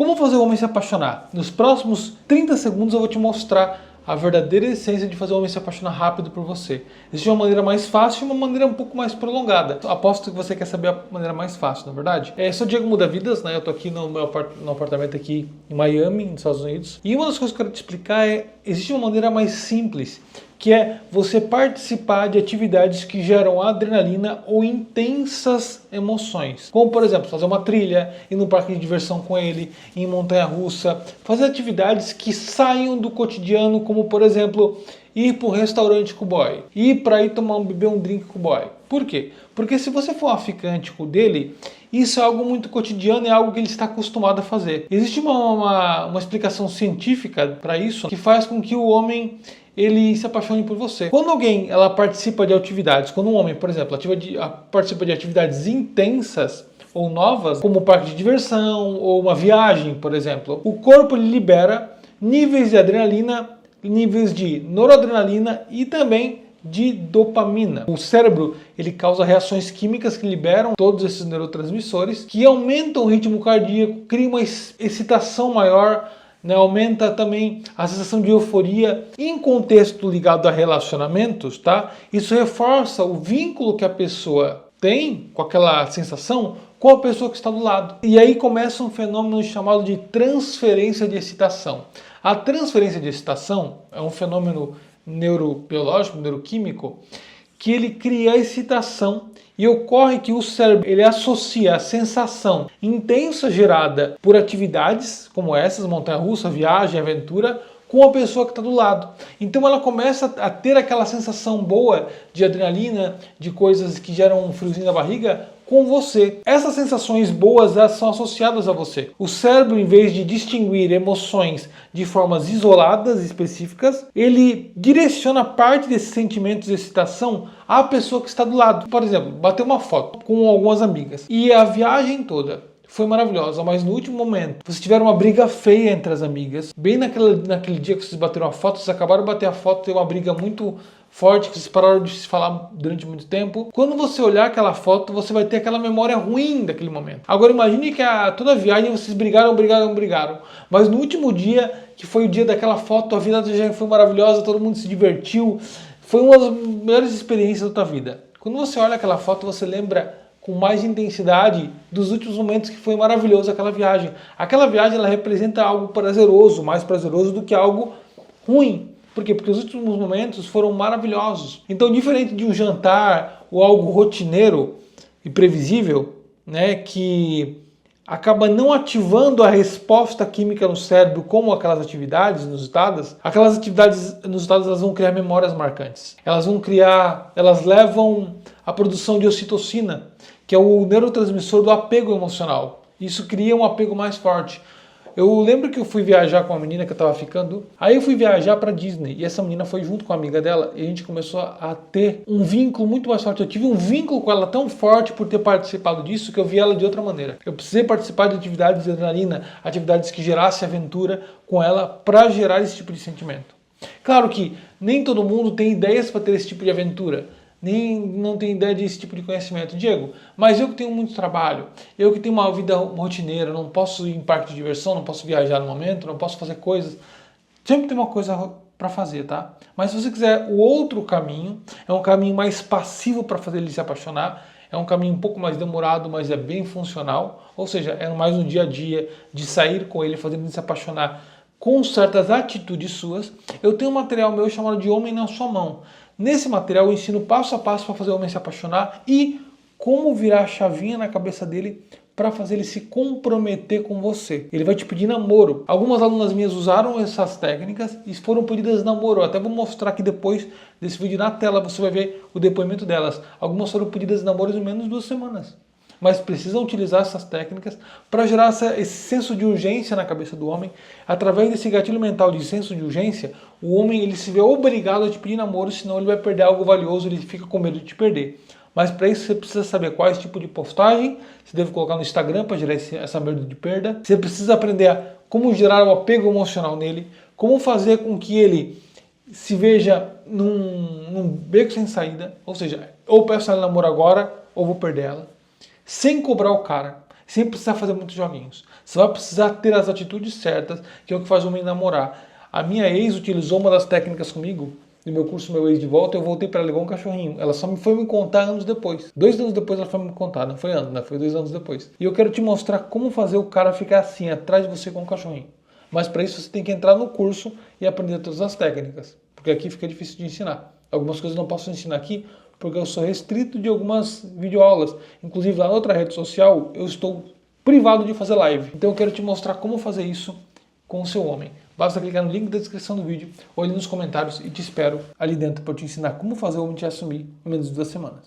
Como fazer o homem se apaixonar? Nos próximos 30 segundos eu vou te mostrar a verdadeira essência de fazer o homem se apaixonar rápido por você. Existe uma maneira mais fácil e uma maneira um pouco mais prolongada. Aposto que você quer saber a maneira mais fácil, na verdade. Eu sou Diego Muda Vidas, né? Eu tô aqui no apartamento aqui em Miami, nos Estados Unidos. E uma das coisas que eu quero te explicar é, existe uma maneira mais simples, que é você participar de atividades que geram adrenalina ou intensas emoções. Como, por exemplo, fazer uma trilha, ir num parque de diversão com ele, ir em montanha-russa, fazer atividades que saiam do cotidiano, como, por exemplo, ir para um restaurante com o boy, ir para ir beber um drink com o boy. Por quê? Porque se você for um ficante dele, isso é algo muito cotidiano, é algo que ele está acostumado a fazer. Existe uma explicação científica para isso, que faz com que o homem ele se apaixone por você. Quando alguém participa de atividades, quando um homem, por exemplo, participa de atividades intensas ou novas, como um parque de diversão ou uma viagem, por exemplo, o corpo ele libera níveis de adrenalina, níveis de noradrenalina e também de dopamina. O cérebro ele causa reações químicas que liberam todos esses neurotransmissores, que aumentam o ritmo cardíaco, cria uma excitação maior, né, aumenta também a sensação de euforia. Em contexto ligado a relacionamentos, tá? Isso reforça o vínculo que a pessoa tem com aquela sensação com a pessoa que está do lado. E aí começa um fenômeno chamado de transferência de excitação. A transferência de excitação é um fenômeno neurobiológico, neuroquímico, que ele cria a excitação e ocorre que o cérebro ele associa a sensação intensa gerada por atividades como essas, montanha-russa, viagem, aventura, com a pessoa que está do lado. Então ela começa a ter aquela sensação boa de adrenalina, de coisas que geram um friozinho na barriga com você. Essas sensações boas elas são associadas a você. O cérebro, em vez de distinguir emoções de formas isoladas, específicas, ele direciona parte desses sentimentos de excitação à pessoa que está do lado. Por exemplo, bater uma foto com algumas amigas e a viagem toda foi maravilhosa, mas no último momento vocês tiveram uma briga feia entre as amigas. Bem naquele dia que vocês bateram a foto, vocês acabaram de bater a foto, teve uma briga muito forte, que vocês pararam de se falar durante muito tempo. Quando você olhar aquela foto, você vai ter aquela memória ruim daquele momento. Agora imagine que toda a viagem vocês brigaram. Mas no último dia, que foi o dia daquela foto, a vida já foi maravilhosa, todo mundo se divertiu. Foi uma das melhores experiências da tua vida. Quando você olha aquela foto, você lembra com mais intensidade dos últimos momentos que foi maravilhoso aquela viagem. Aquela viagem ela representa algo prazeroso, mais prazeroso do que algo ruim. Por quê? Porque os últimos momentos foram maravilhosos. Então, diferente de um jantar ou algo rotineiro e previsível, né, que acaba não ativando a resposta química no cérebro como aquelas atividades inusitadas elas vão criar memórias marcantes. Elas levam à produção de ocitocina, que é o neurotransmissor do apego emocional. Isso cria um apego mais forte. Eu lembro que eu fui viajar com uma menina que eu estava ficando, aí eu fui viajar para Disney e essa menina foi junto com a amiga dela e a gente começou a ter um vínculo muito mais forte. Eu tive um vínculo com ela tão forte por ter participado disso que eu vi ela de outra maneira. Eu precisei participar de atividades de adrenalina, atividades que gerassem aventura com ela para gerar esse tipo de sentimento. Claro que nem todo mundo tem ideias para ter esse tipo de aventura. Não tem ideia desse tipo de conhecimento, Diego, mas eu que tenho muito trabalho, eu que tenho uma vida rotineira, não posso ir em parque de diversão, não posso viajar no momento, não posso fazer coisas, sempre tem uma coisa para fazer, tá? Mas se você quiser o outro caminho, é um caminho mais passivo para fazer ele se apaixonar, é um caminho um pouco mais demorado, mas é bem funcional, ou seja, é mais no dia a dia de sair com ele, fazendo ele se apaixonar com certas atitudes suas. Eu tenho um material meu chamado de Homem na Sua Mão. Nesse material eu ensino passo a passo para fazer o homem se apaixonar e como virar a chavinha na cabeça dele para fazer ele se comprometer com você. Ele vai te pedir namoro. Algumas alunas minhas usaram essas técnicas e foram pedidas namoro. Eu até vou mostrar aqui depois desse vídeo na tela, você vai ver o depoimento delas. Algumas foram pedidas namoro em menos de 2 semanas. Mas precisam utilizar essas técnicas para gerar esse senso de urgência na cabeça do homem. Através desse gatilho mental de senso de urgência, o homem ele se vê obrigado a te pedir namoro, senão ele vai perder algo valioso, ele fica com medo de te perder. Mas para isso você precisa saber qual tipo de postagem você deve colocar no Instagram para gerar essa medo de perda. Você precisa aprender como gerar o apego emocional nele, como fazer com que ele se veja num beco sem saída, ou seja, ou peço ela namoro agora ou vou perder ela. Sem cobrar o cara, sem precisar fazer muitos joguinhos. Você vai precisar ter as atitudes certas, que é o que faz o homem namorar. A minha ex utilizou uma das técnicas comigo, no meu curso Meu Ex de Volta, eu voltei para ela igual um cachorrinho. Ela só me foi me contar anos depois. 2 anos depois ela foi me contar, não foi anos, né? Foi 2 anos depois. E eu quero te mostrar como fazer o cara ficar assim, atrás de você com um cachorrinho. Mas para isso você tem que entrar no curso e aprender todas as técnicas. Porque aqui fica difícil de ensinar. Algumas coisas eu não posso ensinar aqui, porque eu sou restrito de algumas videoaulas. Inclusive lá na outra rede social, eu estou privado de fazer live. Então eu quero te mostrar como fazer isso com o seu homem. Basta clicar no link da descrição do vídeo ou ali nos comentários e te espero ali dentro para te ensinar como fazer o homem te assumir em menos de 2 semanas.